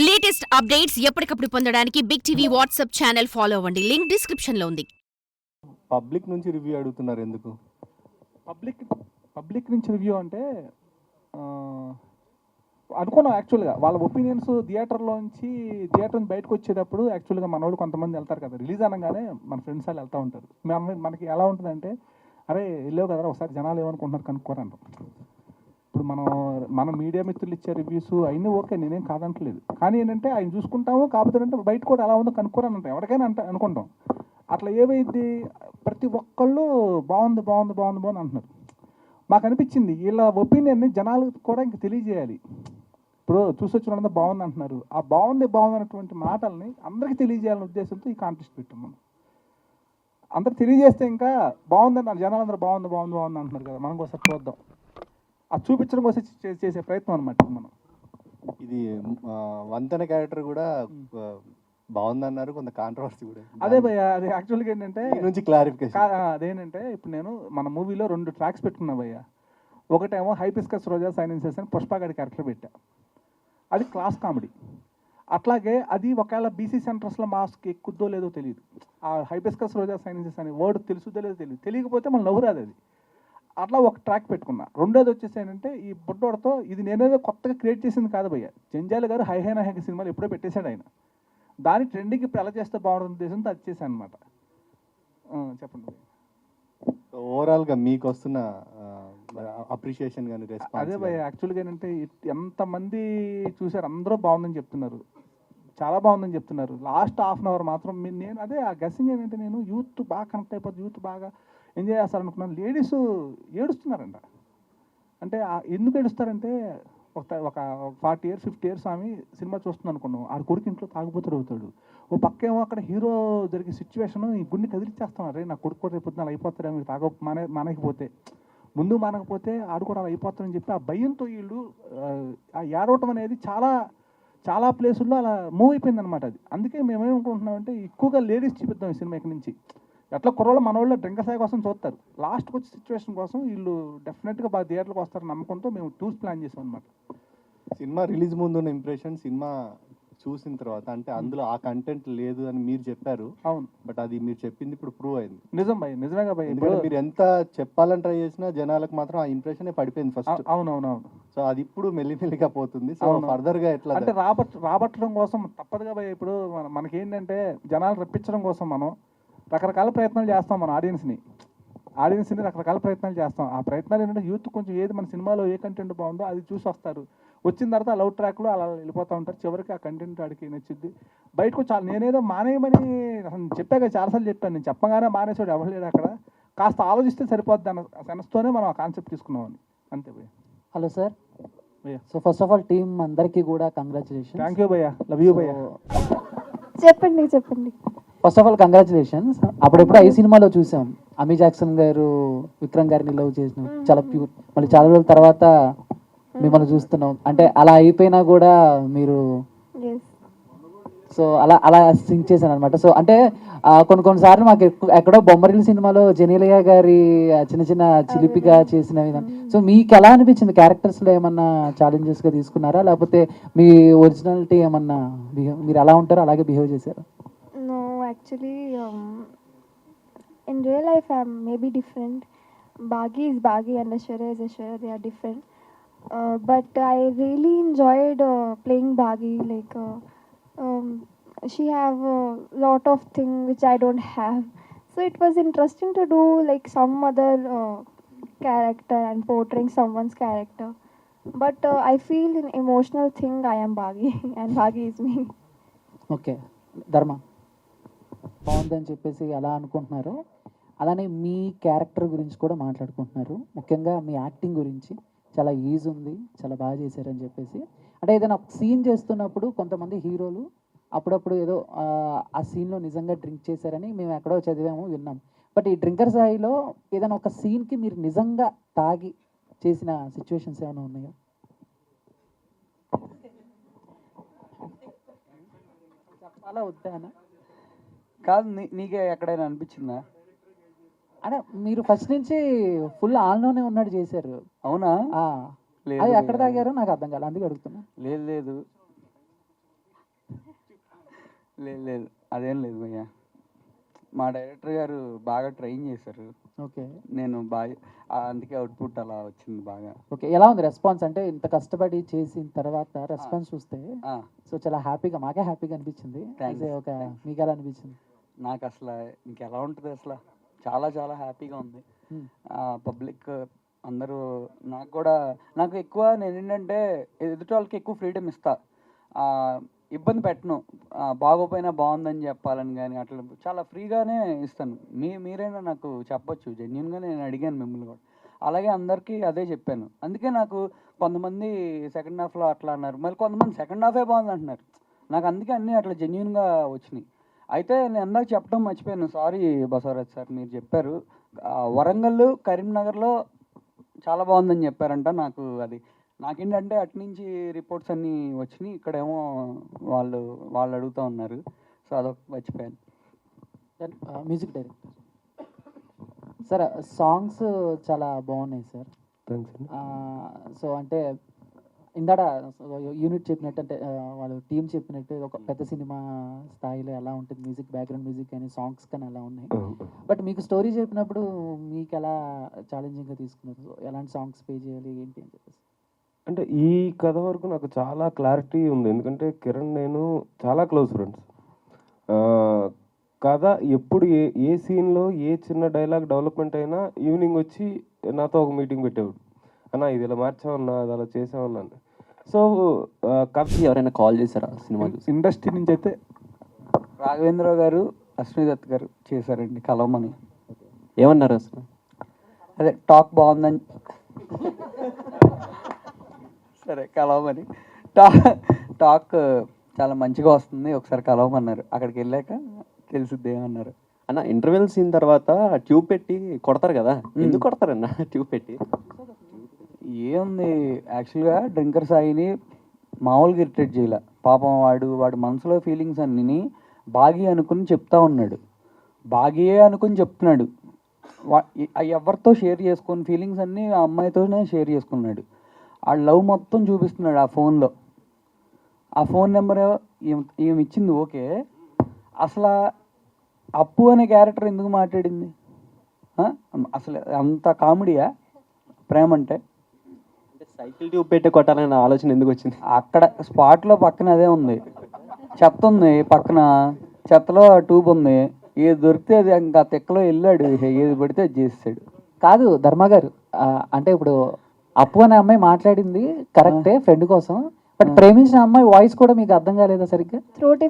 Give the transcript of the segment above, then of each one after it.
Latest updates ఎప్పటికప్పుడు పొందడానికి big TV WhatsApp channel follow అవ్వండి. లింక్ డిస్క్రిప్షన్ లో ఉంది. పబ్లిక్ నుంచి రివ్యూ అడుగుతున్నారు ఎందుకు? పబ్లిక్ నుంచి రివ్యూ అంటే అనుకున్నాం యాక్చువల్గా వాళ్ళ ఒపీనియన్స్ థియేటర్ నుంచి బయటకు వచ్చేటప్పుడు యాక్చువల్గా మన వాళ్ళు కొంతమంది వెళ్తారు కదా, రిలీజ్ అనగానే మన ఫ్రెండ్స్ వాళ్ళు వెళ్తూ ఉంటారు. మనకి ఎలా ఉంటుందంటే, అరే వెళ్ళావు కదా ఒకసారి జనాలు ఏమనుకుంటున్నారు కనుక్కోరంటాం. ఇప్పుడు మన మీడియా మిత్రులు ఇచ్చే రివ్యూస్ అయినా ఓకే, నేనేం కాదంటలేదు. కానీ ఏంటంటే ఆయన చూసుకుంటాము, కాకపోతే అంటే బయట కూడా ఎలా ఉందో కనుక్కోరని అంటాం, ఎవరికైనా అనుకుంటాం. అట్లా ఏమైంది, ప్రతి ఒక్కళ్ళు బాగుంది బాగుంది బాగుంది బాగుంది అంటున్నారు. మాకు అనిపించింది వీళ్ళ ఒపీనియన్ని జనాలకు కూడా ఇంక తెలియజేయాలి. ఇప్పుడు చూసొచ్చిన వాళ్ళంతా బాగుంది అంటున్నారు, ఆ బాగుంది అన్నటువంటి మాటల్ని అందరికీ తెలియజేయాలనే ఉద్దేశంతో ఈ కాంటెస్ట్ పెట్టాం మనం. అందరు తెలియజేస్తే ఇంకా బాగుందని జనాలు అందరూ బాగుంది బాగుంది బాగుంది అంటున్నారు కదా, మనం ఒకసారి చూద్దాం, అది చూపించడం కోసం చేసే ప్రయత్నం అనమాట మనం. ఇది వంతెన క్యారెక్టర్ కూడా బాగుందన్నారు, కొంత కాంట్రవర్సీ కూడా. అదే భయ్య, అది యాక్చువల్గా ఏంటంటే నుంచి క్లారిఫికేషన్ అదేంటంటే, ఇప్పుడు నేను మన మూవీలో 2 ట్రాక్స్ పెట్టుకున్నా భయ్య. ఒకటేమో హైబిస్కస్ రోజా సైలెన్సెస్ అని పుష్పగాడి క్యారెక్టర్ పెట్టా, అది క్లాస్ కామెడీ. అట్లాగే అది ఒకవేళ బీసీ సెంటర్స్లో మాస్క్ ఎక్కుద్దో లేదో తెలియదు. ఆ హైబిస్కస్ రోజా సైలెన్సెస్ అనే వర్డ్ తెలుసుదో లేదో తెలియదు, తెలియకపోతే మన నవ్వు రాదు అది. అట్లా ఒక ట్రాక్ పెట్టుకున్నా. రెండోది వచ్చేసి ఏంటంటే, ఈ బుడ్డోడతో ఇది నేనేదో కొత్తగా క్రియేట్ చేసింది కాదు భయ్య, జంజాల గారు హై హై నాయక సినిమాలు ఎప్పుడో పెట్టేశాడు ఆయన. దాని ట్రెండింగ్కి ఇప్పుడు ఎలా చేస్తే బాగుంటుంది ఉద్దేశంతో అది చేశాను అనమాట. చెప్పండి. ఓవరాల్గా మీకు వస్తున్న అప్రిషియేషన్ కానీ రెస్పాన్స్? అదే భయ్య, యాక్చువల్గా ఏంటంటే ఎంతమంది చూసారు, అందరూ బాగుందని చెప్తున్నారు, చాలా బాగుందని చెప్తున్నారు. లాస్ట్ హాఫ్ అన్ అవర్ మాత్రం నేను అదే ఆ గెస్సింగ్ ఏంటంటే, నేను యూత్ బాగా కనెక్ట్ అయిపోతుంది, యూత్ బాగా ఎంజాయ్ చేస్తారనుకున్నాను. లేడీస్ ఏడుస్తున్నారంట. అంటే ఎందుకు ఏడుస్తారంటే, ఒక 40 years 50 years ఆమె సినిమా చూస్తుంది అనుకున్నాం, ఆడ కొడుకు ఇంట్లో తాగుబోతుడు అవుతాడు. ఓ పక్కేమో అక్కడ హీరో జరిగే సిచ్యువేషన్ ఈ గుండె కదిలిచ్చేస్తాం, అరే నా కొడుకు కూడా రేపు అలా అయిపోతారా, మీరు మానకపోతే ముందు మానకపోతే ఆడు కూడా అలా అయిపోతారని చెప్పి ఆ భయంతో వీళ్ళు ఆ ఏడవటం అనేది చాలా చాలా ప్లేసుల్లో అలా మూవ్ అయిపోయింది అనమాట. అది అందుకే మేమేమనుకుంటున్నామంటే, ఎక్కువగా లేడీస్ చూపిద్దాం ఈ సినిమా ఇక్కడ నుంచి. ఎట్లా కుర్రోళ్ళు మన వాళ్ళు డ్రింకర్ సాయి కోసం చూస్తారు, లాస్ట్కి వచ్చే సిచ్యువేషన్ కోసం వీళ్ళు డెఫినెట్గా బాగా థియేటర్కి వస్తారని నమ్మకంతో మేము టూర్స్ ప్లాన్ చేసాం అనమాట. సినిమా రిలీజ్ ముందు ఉన్న ఇంప్రెషన్, సినిమా చూసిన తర్వాత అంటే అందులో ఆ కంటెంట్ లేదు అని మీరు చెప్పారు. అవును, బట్ అది మీరు చెప్పింది ఇప్పుడు ప్రూవ్ అయింది. నిజం భయ్, నిజమేగా భయ్. ఎందుకంటే మీరు ఎంత చెప్పాలని ట్రై చేసినా జనాలకు మాత్రం ఆ ఇంప్రెషన్ పడిపోయింది ఫస్ట్. అవునవునవును. సో అది ఇప్పుడు మెల్లిమెల్లిగా పోతుంది. సో ఫర్దర్ గా ఎట్లా అంటే రాబట్టడం కోసం తప్పదుగా భయ్. ఇప్పుడు మనకేంటంటే జనాలు రప్పించడం కోసం మనం రకరకాల ప్రయత్నాలు చేస్తాం, మన ఆడియన్స్ని రకరకాల ప్రయత్నాలు చేస్తాం. ఆ ప్రయత్నాలు ఏంటంటే, యూత్ కొంచెం ఏది మన సినిమాలో ఏ కంటెంట్ బాగుందో అది చూసి వస్తారు. వచ్చిన తర్వాత లవ్ ట్రాక్లో అలా వెళ్ళిపోతూ ఉంటారు. చివరికి ఆ కంటెంట్ ఆడికి నచ్చుద్ది. బయటకు చాలా నేనేదో మానేయమని చెప్పాక చాలాసార్లు చెప్పాను, నేను చెప్పగానే మానేసాడు ఎవరు లేడు అక్కడ, కాస్త ఆలోచిస్తే సరిపోద్ది అన్న సెన్స్తోనే మనం ఆ కాన్సెప్ట్ తీసుకున్నామని. అంతే భయ్య. Hello sir. So first of all team అందరికీ కూడా కంగ్రాచులేషన్. థ్యాంక్ యూ భయ్య, లవ్ యూ భయ్య. చెప్పండి. First of all congratulations. అప్పుడెప్పుడు ఈ సినిమాలో చూసాం, అమీ జాక్సన్ గారు విక్రమ్ గారిని లవ్ చేసిన చాలా ప్యూర్, మళ్ళీ చాలా రోజుల తర్వాత మిమ్మల్ని చూస్తున్నాం. అంటే అలా అయిపోయినా కూడా మీరు సో అలా సింక్ చేశాను అనమాట. సో అంటే కొన్నిసార్లు మాకు ఎక్కడో బొమ్మరిల్లు సినిమాలో జెనీలియా గారి చిన్న చిన్న చిలిపిగా చేసిన విధానం. సో మీకు ఎలా అనిపించింది? క్యారెక్టర్స్లో ఏమన్నా ఛాలెంజెస్గా తీసుకున్నారా, లేకపోతే మీ ఒరిజినాలిటీ ఏమన్నా మీరు ఎలా ఉంటారో అలాగే బిహేవ్ చేశారా? No, actually, in real life I'm maybe different. Bagi is Bagi and Ashwarya is Ashwarya. They are different. But I really enjoyed playing Bagi. Like she have a lot of things which I don't have. So it was interesting to do like some other character and portraying someone's character. But I feel an emotional thing I am Bagi and Bagi is me. Okay ధర్మ, బాగుందని చెప్పేసి అలా అనుకుంటున్నారు. అలానే మీ character గురించి కూడా మాట్లాడుకుంటున్నారు, ముఖ్యంగా మీ యాక్టింగ్ గురించి. చాలా ఈజీ ఉంది, చాలా బాగా చేశారని చెప్పేసి. అంటే ఏదైనా సీన్ చేస్తున్నప్పుడు కొంతమంది హీరోలు అప్పుడప్పుడు ఏదో ఆ సీన్లో నిజంగా డ్రింక్ చేశారని మేము ఎక్కడో చదివాము, విన్నాం. బట్ ఈ డ్రింకర్ స్థాయిలో ఏదైనా ఒక సీన్కి మీరు నిజంగా తాగి చేసిన సిచ్యువేషన్స్ ఏమైనా ఉన్నాయా? చెప్పాలా వద్దా? కాదు, నీకే ఎక్కడైనా అనిపించిందా? అంటే మీరు ఫస్ట్ నుంచి ఫుల్ ఆన్లోనే ఉన్నట్టు చేశారు. అవునా? అది ఎక్కడ తాగారో నాకు అర్థం కాలేదు, అందుకే అడుగుతున్నా. లేదు లేదు లేదు అదేం లేదు భయ్య. మా డైరెక్టర్ గారు బాగా ట్రైన్ చేశారు. ఓకే. నేను బాగా అందుకే అవుట్పుట్ అలా వచ్చింది బాగా. ఓకే. ఎలా ఉంది రెస్పాన్స్? అంటే ఇంత కష్టపడి చేసిన తర్వాత రెస్పాన్స్ చూస్తే ఆ, సో చాలా హ్యాపీగా, మాకే హ్యాపీగా అనిపించింది. Thanks. అదే ఒక మీకు ఎలా అనిపించింది? నాకు అసలు ఇంకెలా ఉంటుంది అసలు, చాలా చాలా హ్యాపీగా ఉంది. Hmm. పబ్లిక్ అందరూ నాకు ఎక్కువ నేను ఏంటంటే ఎదుటి వాళ్ళకి ఎక్కువ ఫ్రీడమ్ ఇస్తా. ఆ, ఇబ్బంది పెట్టను. బాగోపోయినా బాగుందని చెప్పాలని కానీ అట్లా చాలా ఫ్రీగానే ఇస్తాను. మీరైనా నాకు చెప్పొచ్చు, జెన్యున్గా నేను అడిగాను మిమ్మల్ని కూడా. అలాగే అందరికీ అదే చెప్పాను. అందుకే నాకు కొంతమంది సెకండ్ హాఫ్లో అట్లా అన్నారు, మళ్ళీ కొంతమంది సెకండ్ హాఫే బాగుంది అంటున్నారు. నాకు అందుకే అన్నీ అట్లా జెన్యున్గా వచ్చినాయి. అయితే నేను ఇందాక చెప్పడం మర్చిపోయాను, సారీ బసవరాజ్ సార్. మీరు చెప్పారు వరంగల్, కరీంనగర్లో చాలా బాగుందని చెప్పారంట. నాకేంటంటే అటు నుంచి రిపోర్ట్స్ అన్నీ వచ్చినాయి, ఇక్కడేమో వాళ్ళు అడుగుతూ ఉన్నారు. సో అదొక మర్చిపోయాను. Then music director sir, songs చాలా బాగున్నాయి సార్. థ్యాంక్స్ అండి. సో అంటే ఇందాడ యూనిట్ చెప్పినట్టు, అంటే వాళ్ళు టీం చెప్పినట్టు ఒక పెద్ద సినిమా స్థాయిలో ఎలా ఉంటుంది మ్యూజిక్, బ్యాక్గ్రౌండ్ మ్యూజిక్ కానీ సాంగ్స్ కానీ అలా ఉన్నాయి. బట్ మీకు స్టోరీ చెప్పినప్పుడు మీకు ఎలా ఛాలెంజింగ్గా తీసుకున్నారు? So, ఎలాంటి సాంగ్స్ పే చేయాలి ఏంటి అని చెప్పేసి? అంటే ఈ కథ వరకు నాకు చాలా క్లారిటీ ఉంది, ఎందుకంటే కిరణ్ నేను చాలా క్లోజ్ ఫ్రెండ్స్. కథ ఎప్పుడు ఏ సీన్లో ఏ చిన్న డైలాగ్ డెవలప్మెంట్ అయినా ఈవినింగ్ వచ్చి నాతో ఒక మీటింగ్ పెట్టేవాడు, అన్న ఇది ఇలా మార్చామన్నా, అది అలా చేసామన్నా. సో కథ ఎవరైనా కాల్ చేశారా సినిమా చూసి? ఇండస్ట్రీ నుంచి అయితే రాఘవేంద్ర గారు, అశ్విదత్ గారు చేశారండి కలవమని. ఏమన్నారు అసలు? అదే టాక్ బాగుందని, సరే కలవమని, టాక్ చాలా మంచిగా వస్తుంది, ఒకసారి కలవమన్నారు. అక్కడికి వెళ్ళాక తెలిసిద్ది ఏమన్నారు. అన్న ఇంటర్వెల్ సీన్ తర్వాత ట్యూబ్ పెట్టి కొడతారు కదా, ఎందుకు కొడతారన్న ట్యూబ్ పెట్టి? ఏముంది, యాక్చువల్గా డ్రింకర్ సాయిని మామూలుగా ఇరిటేట్ చేయాల. పాపం వాడు మనసులో ఫీలింగ్స్ అన్నీ బాగి అనుకుని చెప్తా ఉన్నాడు, బాగియే అనుకుని చెప్తున్నాడు. ఎవరితో షేర్ చేసుకుని ఫీలింగ్స్ అన్నీ ఆ అమ్మాయితోనే షేర్ చేసుకున్నాడు. ఆ లవ్ మొత్తం చూపిస్తున్నాడు ఆ ఫోన్లో. ఆ ఫోన్ నెంబర్ ఏమి ఇచ్చింది ఓకే, అసలు అప్పు అనే క్యారెక్టర్ ఎందుకు మాట్లాడింది? అసలు అంత కామెడీయా ప్రేమ అంటే? సైకిల్ ట్యూబ్ పెట్టి కొట్టాలనే ఆలోచన ఎందుకు వచ్చింది? అక్కడ స్పాట్లో పక్కన అదే ఉంది, చెత్త ఉంది పక్కన, చెత్తలో ట్యూబ్ ఉంది, ఏది దొరికితే అది ఇంకా తెక్కలో వెళ్ళాడు, ఏది పడితే అది చేసాడు. కాదు ధర్మ గారు, అంటే ఇప్పుడు అప్పు అనే అమ్మాయి మాట్లాడింది కరెక్టే ఫ్రెండ్ కోసం, బట్ ప్రేమించిన అమ్మాయి వాయిస్ కూడా మీకు అర్థం కాలేదా సరిగ్గా? throat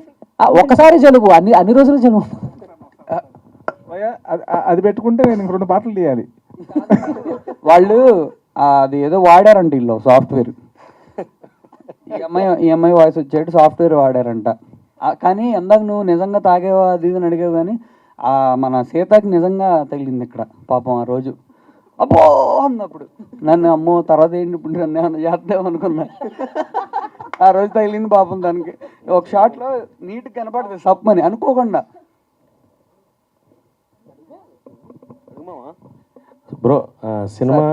ఒక్కసారి జలుబు, అన్ని రోజులు జలుబు. అది పెట్టుకుంటే నేను ఇంక 2 పాటలు తీయాలి. వాళ్ళు అది ఏదో వాడారంట వీళ్ళు సాఫ్ట్వేర్. ఈ అమ్మాయి వాయిస్ వచ్చేట్టు సాఫ్ట్వేర్ వాడారంట. కానీ ఎందాక నువ్వు నిజంగా తాగేవా అది ఇది అని అడిగావు, కానీ మన సీతకి నిజంగా తగిలింది ఇక్కడ పాపం ఆ రోజు. అబ్బో అన్నప్పుడు నన్ను అమ్మో తర్వాత ఏంటి ఇప్పుడు నన్ను ఏమన్నా చేద్దామనుకున్నా. ఆ రోజు తగిలింది పాపం దానికి. ఒక షాట్లో నీట్గా కనపడుతుంది సప్పని అనుకోకుండా. బ్రో సినిమా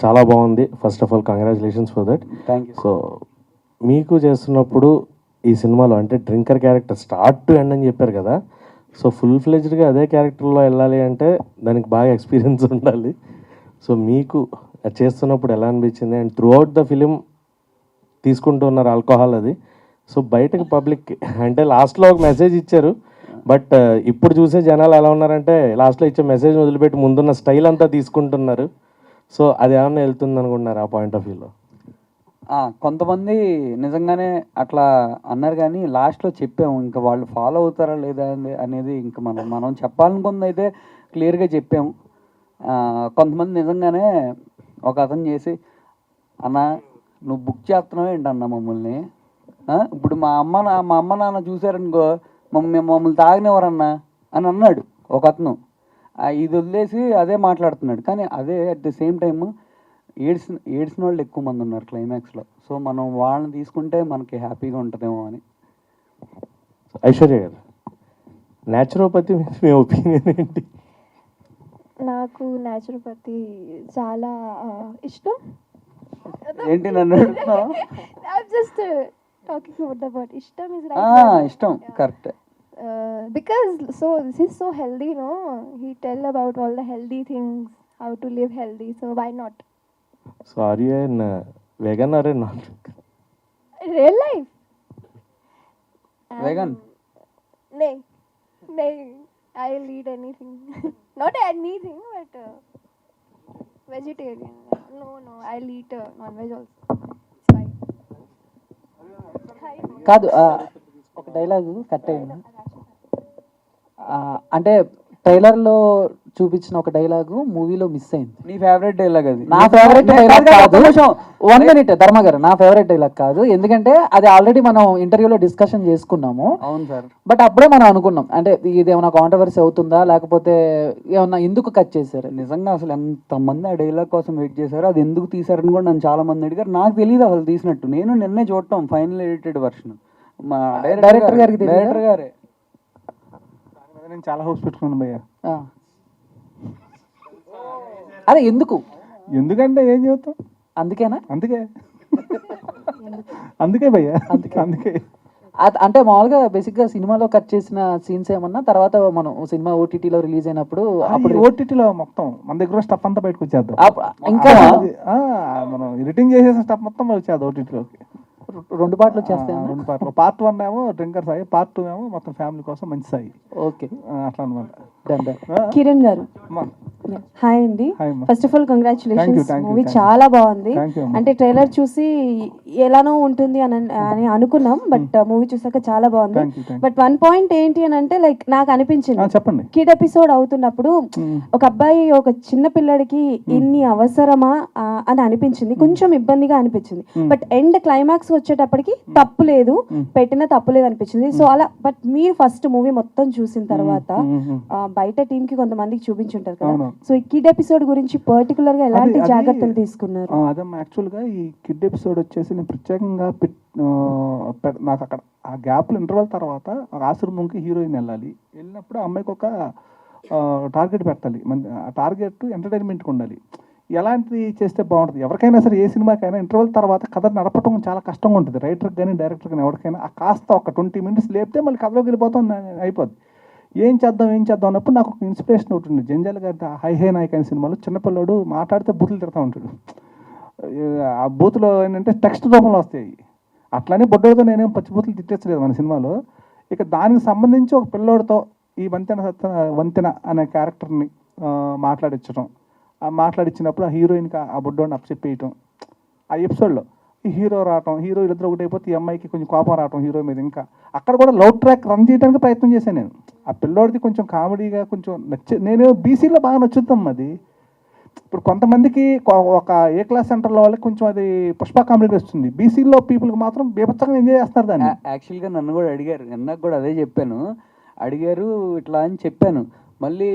చాలా బాగుంది. First of all congratulations for that. Thank you. So మీకు చేస్తున్నప్పుడు ఈ సినిమాలో అంటే drinker character start to end అని చెప్పారు కదా, సో ఫుల్ ఫ్లెజ్డ్గా అదే క్యారెక్టర్లో వెళ్ళాలి అంటే దానికి బాగా ఎక్స్పీరియన్స్ ఉండాలి. సో మీకు అది చేస్తున్నప్పుడు ఎలా అనిపించింది? And through out the film తీసుకుంటూ ఉన్నారు ఆల్కహాల్ అది, సో బయటకు పబ్లిక్ అంటే లాస్ట్లో ఒక మెసేజ్ ఇచ్చారు, బట్ ఇప్పుడు చూసే జనాలు ఎలా ఉన్నారంటే లాస్ట్లో ఇచ్చే మెసేజ్ వదిలిపెట్టి ముందున్న స్టైల్ అంతా తీసుకుంటున్నారు. సో అది ఏమన్నా వెళ్తుంది అనుకుంటున్నారు ఆ పాయింట్ ఆఫ్ వ్యూలో? కొంతమంది నిజంగానే అట్లా అన్నారు, కానీ లాస్ట్లో చెప్పాము, ఇంకా వాళ్ళు ఫాలో అవుతారా లేదా అనేది ఇంకా మనం చెప్పాలనుకుంది అయితే క్లియర్గా చెప్పాము. కొంతమంది నిజంగానే ఒక అతను చేసి, అన్న నువ్వు బుక్ చేస్తున్నావు ఏంటన్నా మమ్మల్ని, ఇప్పుడు మా అమ్మ నాన్న చూసారనుకో మమ్మల్ని తాగనివ్వరన్నా అని అన్నాడు ఒక అతను. ఇది వదిలేసి అదే మాట్లాడుతున్నాడు, కానీ అదే అట్ ది సేమ్ టైమ్ ఏడ్చిన వాళ్ళు ఎక్కువ మంది ఉన్నారు క్లైమాక్స్లో. సో మనం వాళ్ళని తీసుకుంటే మనకి హ్యాపీగా ఉంటుందేమో అని. ఐశ్వర్య గారు, న్యాచురోపతి మీద మీ ఒపీనియన్ ఏంటి? నాకు న్యాచురోపతి చాలా ఇష్టం. ఏంటి నన్ను అడుగుతున్నావు? I'm just talking about the word. ఇష్టం is right. ఇష్టం correct. Because so this is so healthy, no? He tell about all the healthy things, how to live healthy. So why not? So are you an vegan or a non Real life. Vegan? No, no. I'll eat anything. Not anything, but vegetarian. No. I'll eat non-veg also. It's fine. కాదు ఒక dialogue cut అయింది. అంటే ట్రైలర్లో చూపించిన ఒక dialogue మూవీలో miss అయింది. నీ ఫేవరెట్ డైలాగ్ అది. నా ఫేవరెట్ డైలాగ్ కాదు. 1 minute ధర్మ గారు, నా ఫేవరెట్ డైలాగ్ కాదు. ఎందుకంటే అది ఆల్రెడీ మనం ఇంటర్వ్యూలో డిస్కషన్ చేసుకున్నాము. అవును సార్. బట్ అప్పుడే మనం అనుకున్నాం అంటే ఇది ఏమైనా కాంట్రవర్సీ అవుతుందా లేకపోతే ఏమన్నా ఎందుకు కట్ చేశారు. నిజంగా అసలు ఎంతమంది ఆ డైలాగ్ కోసం వెయిట్ చేశారు, అది ఎందుకు తీశారని కూడా నన్ను చాలా మంది అడిగారు. నాకు తెలియదు అసలు తీసినట్టు. నేను నిన్నే చూడటం ఫైనల్ ఎడిటెడ్ వర్షన్. మా డైరెక్టర్ గారికి తెలీదా? డైరెక్టర్ గారే. నేను చాలా హోప్స్ పెట్టుకున్నాను భయ్య. అదే ఎందుకు, ఎందుకంటే ఏం చెబుతాం, అందుకేనా? అందుకే భయ్య, అందుకే. అంటే మామూలుగా బేసిక్గా సినిమాలో కట్ చేసిన సీన్స్ ఏమన్నా తర్వాత మనం సినిమా ఓటీటీలో రిలీజ్ అయినప్పుడు అప్పుడు ఓటీటీలో మొత్తం మన దగ్గర స్టఫ్ అంతా బయటకు వచ్చేద్దాం. ఇంకా మనం ఎడిటింగ్ చేసేసిన స్టఫ్ మొత్తం వచ్చేది ఓటీటీలోకి. 2 పార్ట్లు వచ్చేస్తాయి. 2 పార్ట్లు. పార్ట్ 1 ఏమో డ్రింకర్ సాయి, పార్ట్ 2 ఏమో మొత్తం ఫ్యామిలీ కోసం మంచి సాయి. ఓకే, అట్లా అనమాట. కిరణ్ గారు హాయ్ అండి. First of all congratulations, movie చాలా బాగుంది. అంటే ట్రైలర్ చూసి ఎలానో ఉంటుంది అని అనుకున్నాం, బట్ మూవీ చూసాక చాలా బాగుంది. బట్ 1 పాయింట్ ఏంటి అని అంటే లైక్ నాకు అనిపించింది, చెప్పండి, కిడ్ ఎపిసోడ్ అవుతున్నప్పుడు ఒక అబ్బాయి ఒక చిన్న పిల్లడికి ఇన్ని అవసరమా అని అనిపించింది, కొంచెం ఇబ్బందిగా అనిపించింది. బట్ ఎండ్ క్లైమాక్స్ వచ్చేటప్పటికి తప్పు లేదు, పెట్టిన తప్పు లేదు అనిపించింది. సో అలా బట్ మీరు ఫస్ట్ మూవీ మొత్తం చూసిన తర్వాత బయట టీమ్ కి కొంతమందికి చూపించుంటారు కదా, సో ఈ కిడ్ ఎపిసోడ్ గురించి పర్టికులర్ గా ఎలాంటి జాగ్రత్తలు తీసుకున్నారు? అదమ్మా యాక్చువల్గా ఈ కిడ్ ఎపిసోడ్ వచ్చేసి నేను ప్రత్యేకంగా నాకు అక్కడ ఆ గ్యాప్లో ఇంటర్వెల్ తర్వాత ఆశ్రమంకి హీరోయిన్ వెళ్ళినప్పుడు ఆ అమ్మాయికి ఒక టార్గెట్ పెట్టాలి. ఆ టార్గెట్ ఎంటర్టైన్మెంట్కి ఉండాలి. ఎలాంటిది చేస్తే బాగుంటుంది, ఎవరికైనా సరే ఏ సినిమాకైనా ఇంటర్వెల్ తర్వాత కథ నడపడం చాలా కష్టంగా ఉంటుంది, రైటర్కి కానీ డైరెక్టర్ కానీ ఎవరికైనా. ఆ కాస్త ఒక 20 minutes లేపితే మళ్ళీ కథలోకి వెళ్ళిపోతాం, అయిపోద్ది. ఏం చేద్దాం అన్నప్పుడు నాకు ఒక ఇన్స్పిరేషన్ ఒకటి ఉంది. జంజాల గారి హై హై నాయక్ అనే సినిమాలో చిన్నపిల్లడు మాట్లాడితే బూతులు తిడతా ఉంటాడు. ఆ బూతులో ఏంటంటే టెక్స్ట్ రూపంలో వస్తాయి. అట్లానే బొడ్డోడితో నేనేం పచ్చిబూతులు తిట్టేచ్చలేదు మన సినిమాలో. ఇక దానికి సంబంధించి ఒక పిల్లోడితో ఈ వంతెన అనే క్యారెక్టర్ని మాట్లాడించడం, ఆ మాట్లాడించినప్పుడు ఆ హీరోయిన్కి ఆ బొడ్డోడిని అప్పచెప్పేయటం. ఆ ఎపిసోడ్లో ఈ హీరో రావటం, హీరో ఇద్దరు ఒకటి అయిపోతే ఈ అమ్మాయికి కొంచెం కోపం రావటం హీరో మీద. ఇంకా అక్కడ కూడా లవ్ ట్రాక్ రన్ చేయడానికి ప్రయత్నం చేశాను నేను. ఆ పిల్లోడిది కొంచెం కామెడీగా కొంచెం నేను బీసీలో బాగా నచ్చుతాం అది. ఇప్పుడు కొంతమందికి ఒక ఏ క్లాస్ సెంటర్లో వాళ్ళకి కొంచెం అది పుష్ప కామెడీ వస్తుంది, బీసీలో పీపుల్కి మాత్రం బీభత్సంగా ఎంజాయ్ చేస్తారు దాన్ని. యాక్చువల్గా నన్ను కూడా అడిగారు, నాకు కూడా అదే చెప్పాను. అడిగారు ఇట్లా అని చెప్పాను. మళ్ళీ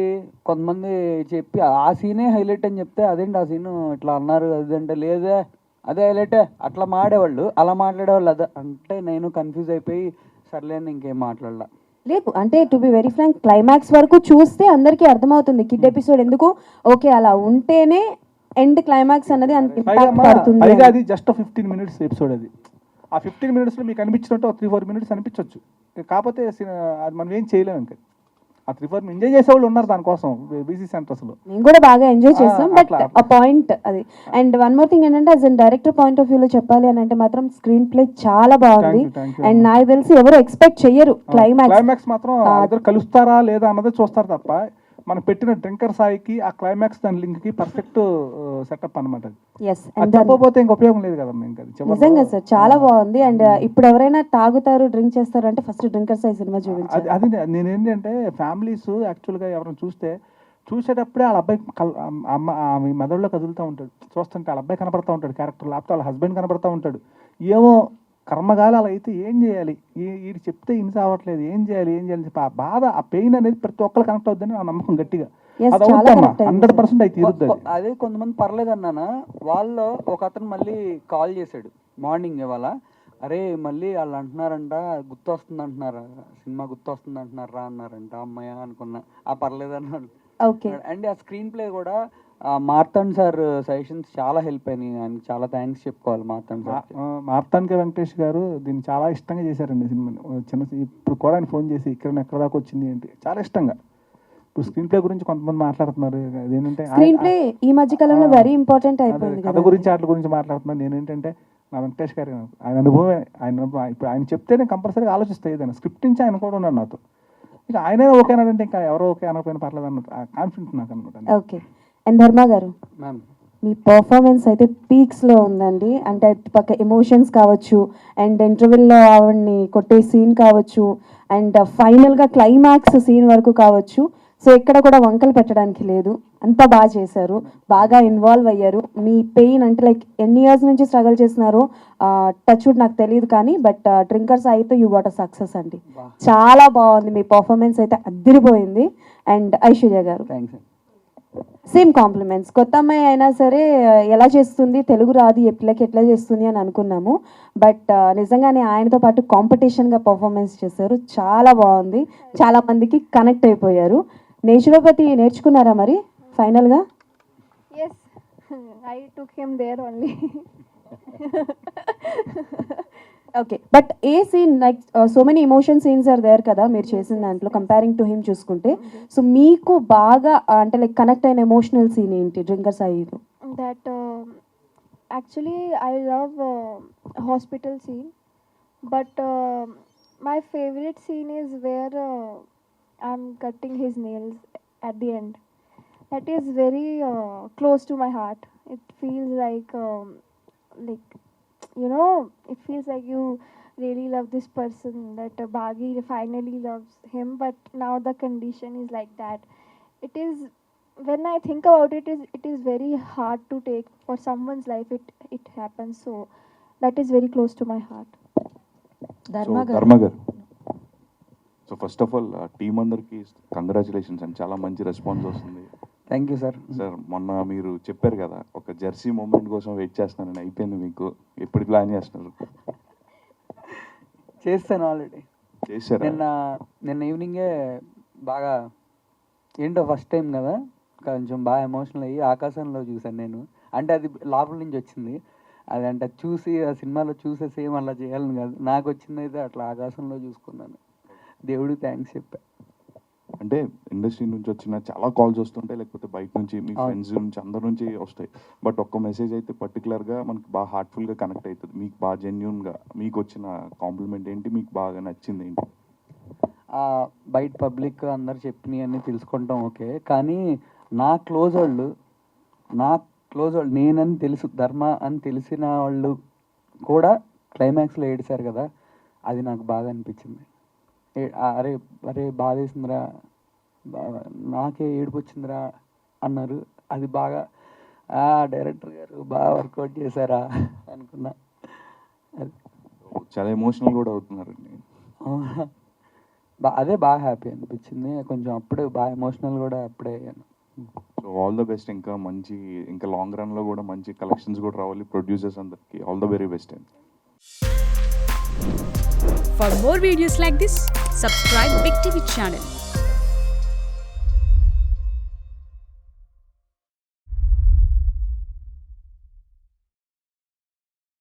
కొంతమంది చెప్పి ఆ సీనే హైలైట్ అని చెప్తే అదేంటి ఆ సీను ఇట్లా అన్నారు అదంటే లేదే అదే హైలైటే అట్లా మాడేవాళ్ళు, అలా మాట్లాడేవాళ్ళు. అదే అంటే నేను కన్ఫ్యూజ్ అయిపోయి సర్లేని ఇంకేం మాట్లాడలా. లేదు అంటే to be very frank, climax వరకు చూస్తే అందరికీ అర్థమవుతుంది కిడ్ ఎపిసోడ్ ఎందుకు ఓకే అలా ఉంటేనే ఎండ్ క్లైమాక్స్ అన్నది అంత ఇంపాక్ట్ పడుతుంది. పైగా అది జస్ట్ 15 minutes ఎపిసోడ్. అది ఆ 15 minutesలో మీకు అనిపించినట్టు 3-4 minutes అనిపించవచ్చు, కాకపోతే అది మనం ఏం చేయలేము. ఇంకా ఆ 3-4 ఎంజాయ్ చేసేవాళ్ళు ఉన్నారు దానికోసం బీసీ సెంటర్స్లో. మేము కూడా బాగా ఎంజాయ్ చేస్తాం. బట్ ఆ పాయింట్ అది. అండ్ 1 more థింగ్ ఏంటంటే as an director point of వ్యూలో చెప్పాలి అని అంటే మాత్రం స్క్రీన్ ప్లే చాలా బాగుంది. అండ్ నాకు తెలిసి ఎవరు ఎక్స్పెక్ట్ చెయ్యరు క్లైమాక్స్ మాత్రం ఇద్దరు కలుస్తారా లేదా అన్నదే చూస్తారు తప్ప మనం పెట్టిన డ్రింకర్ సాయికి ఆ క్లైమాక్స్ దాని లింక్ కి పర్ఫెక్ట్ సెటప్ అనమాట. చెప్పకపోతే ఇంక ఉపయోగం లేదు కదా. నిజంగా సార్ చాలా బాగుంది. అండ్ ఇప్పుడు ఎవరైనా తాగుతారు డ్రింక్ చేస్తారు అంటే ఫస్ట్ డ్రింకర్ సాయి సినిమా చూపించాలి. అది నేనేంటంటే ఫ్యామిలీస్ యాక్చువల్గా ఎవరైనా చూసేటప్పుడే వాళ్ళ అబ్బాయి మెదడులో కదులుతూ ఉంటాడు, చూస్తుంటే వాళ్ళ అబ్బాయి కనపడతా ఉంటాడు క్యారెక్టర్, లేకపోతే వాళ్ళ హస్బెండ్ కనపడతా ఉంటాడు. ఏమో కర్మగాలి అలా అయితే ఏం చేయాలి, వీడు చెప్తే ఇన్ని కావట్లేదు, ఏం చేయాలి చెప్పి ఆ బాధ ఆ పెయిన్ అనేది ప్రతి ఒక్కరు కనెక్ట్ అవుతుందని నా నమ్మకం గట్టిగా. 100% అయితే తీరుద్ది. అదే కొంతమంది పర్లేదు అన్నానా, వాళ్ళు ఒక అతను మళ్ళీ కాల్ చేశాడు మార్నింగ్ ఇవాళ, అరే మళ్ళీ వాళ్ళు అంటున్నారంట గుర్తొస్తుంది అంటున్నారా, సినిమా గుర్తొస్తుంది అంటున్నారా అన్నారంట. అమ్మాయ అనుకున్నా, ఆ పర్లేదు అన్నాడు. అండ్ ఆ స్క్రీన్ ప్లే కూడా మార్తాండ్ సార్ సజెషన్స్ చాలా హెల్ప్ అయినాయి, ఆయనకి చాలా థ్యాంక్స్ చెప్పుకోవాలి మార్తాండ్ సార్. మార్తాండ్కే వెంకటేష్ గారు దీన్ని చాలా ఇష్టంగా చేశారండి సినిమాని. ఇప్పుడు కూడా ఆయన ఫోన్ చేసి ఎక్కడ దాకా వచ్చింది ఏంటి చాలా ఇష్టంగా. ఇప్పుడు స్క్రీన్ ప్లే గురించి కొంతమంది మాట్లాడుతున్నారు, అదేంటంటే స్క్రీన్ ప్లే ఈ మధ్య కాలంలో వెరీ ఇంపార్టెంట్ అయిపోయింది కథ కదా. గురించి వాటి గురించి మాట్లాడుతున్నాను. నేనేంటంటే నా వెంకటేష్ గారు ఆయన అనుభవమే, ఇప్పుడు ఆయన చెప్తే నేను కంపల్సరీగా ఆలోచిస్తాను. ఏదైనా స్క్రిప్ట్ నుంచి ఆయన కూడా ఉన్నాడు నాతో. ఇక ఆయనే ఓకే అన్నాడంటే ఇంకా ఎవరో ఓకే అనకపోయినా పర్లేదు అన్నట్టు కాన్ఫిడెంట్ నాకు అనమాట. ఓకే. అండ్ ధర్మ గారు, మ్యామ్ మీ పర్ఫార్మెన్స్ అయితే పీక్స్లో ఉందండి. అంటే పక్క ఎమోషన్స్ కావచ్చు, అండ్ ఇంటర్వెల్లో ఆవిడ్ని కొట్టే సీన్ కావచ్చు, అండ్ ఫైనల్గా క్లైమాక్స్ సీన్ వరకు కావచ్చు. సో ఎక్కడ కూడా వంకలు పెట్టడానికి లేదు, అంతా బాగా చేశారు, బాగా ఇన్వాల్వ్ అయ్యారు. మీ పెయిన్ అంటే లైక్ ఎన్ని ఇయర్స్ నుంచి స్ట్రగుల్ చేస్తున్నారో టచ్ వుడ్ నాకు తెలియదు కానీ, బట్ డ్రింకర్స్ అయితే యూ గాట్ అ సక్సెస్ అండి. చాలా బాగుంది, మీ పర్ఫార్మెన్స్ అయితే అదిరిపోయింది. అండ్ ఐశ్వర్య గారు, థ్యాంక్స్ అండి. Same compliments. కొత్త అమ్మాయి అయినా సరే ఎలా చేస్తుంది, తెలుగు రాదు ఈ పిల్లకి ఎట్లా చేస్తుంది అని అనుకున్నాము, బట్ నిజంగానే ఆయనతో పాటు కాంపిటీషన్గా పర్ఫార్మెన్స్ చేశారు, చాలా బాగుంది, చాలా మందికి కనెక్ట్ అయిపోయారు. నేచురోపతి నేర్చుకున్నారా మరి ఫైనల్గా? Yes, I took him there only. Okay. But a scene like so many emotion scenes are there కదా మీరు చేసిన దాంట్లో కంపేరింగ్ టు హిమ్ చూసుకుంటే, సో మీకు బాగా అంటే లైక్ కనెక్ట్ అయిన ఎమోషనల్ సీన్ ఏంటి డ్రింకర్స్ అయ్యారు? That actually I love hospital scene, but my favorite scene is where I'm cutting his nails at the end. That is very close to my heart. It feels like you know, it feels like you really love this person, that Baghi finally loves him, but now the condition is like that. It is, when I think about it, it is very hard to take for someone's life. It happens, so that is very close to my heart. ధర్మ గారు, ధర్మ గారు, so first of all team అందరికి congratulations and చాలా మంచి response వస్తుంది. Thank you sir. Sir మొన్న మీరు చెప్పారు కదా ఒక జెర్సీ మూమెంట్ కోసం వెయిట్ చేస్తున్నాను, అయిపోయింది మీకు. ఎప్పుడు ప్లాన్ చేస్తున్నారు? చేస్తాను ఆల్రెడీ. చేశారా? నిన్న ఈవినింగే బాగా ఏంటో ఫస్ట్ టైం కదా, కొంచెం బాగా ఎమోషనల్ అయ్యి ఆకాశంలో చూశాను నేను. అంటే అది లోపల నుంచి వచ్చింది, అది అంటే చూసి ఆ సినిమాలో చూసే సేమ్ అలా చేయాలని కాదు, నాకు వచ్చింది అయితే అట్లా ఆకాశంలో చూసుకున్నాను. దేవుడికి థ్యాంక్స్ చెప్పా. అంటే ఇండస్ట్రీ నుంచి వచ్చిన చాలా కాల్స్ వస్తుంటాయి, లేకపోతే బయట నుంచి మీ ఫ్రెండ్స్ నుంచి అందరి నుంచి వస్తాయి, బట్ ఒక్క మెసేజ్ అయితే పర్టికులర్గా మనకి బాగా హార్ట్ఫుల్గా కనెక్ట్ అవుతుంది. మీకు బాగా జెన్యున్గా మీకు వచ్చిన కాంప్లిమెంట్ ఏంటి, మీకు బాగా నచ్చింది ఏంటి? బయట పబ్లిక్ అందరు చెప్పినవి అన్నీ తెలుసుకుంటాం ఓకే, కానీ నా క్లోజ్ వాళ్ళు నేనని తెలుసు, ధర్మ అని తెలిసిన వాళ్ళు కూడా క్లైమాక్స్లో ఏడిశారు కదా, అది నాకు బాగా అనిపించింది. అరే అరే బాధేసిందిరా, నాకే ఏడుపు వచ్చిందిరా అన్నారు. అది బాగా డైరెక్టర్ గారు బాగా వర్కౌట్ చేశారా అనుకున్నా. అది చాలా ఎమోషనల్ కూడా అవుతున్నారండి. అదే బాగా హ్యాపీ అనిపించింది, కొంచెం అప్పుడే బాగా ఎమోషనల్ కూడా అప్పుడే అయ్యాను. So all the best. ఇంకా లాంగ్ రన్లో కూడా మంచి కలెక్షన్స్ కూడా రావాలి ప్రొడ్యూసర్స్ అందరికి. ఆల్ ద వెరీ బెస్ట్ అండి. For more videos like this, subscribe Big TV channel.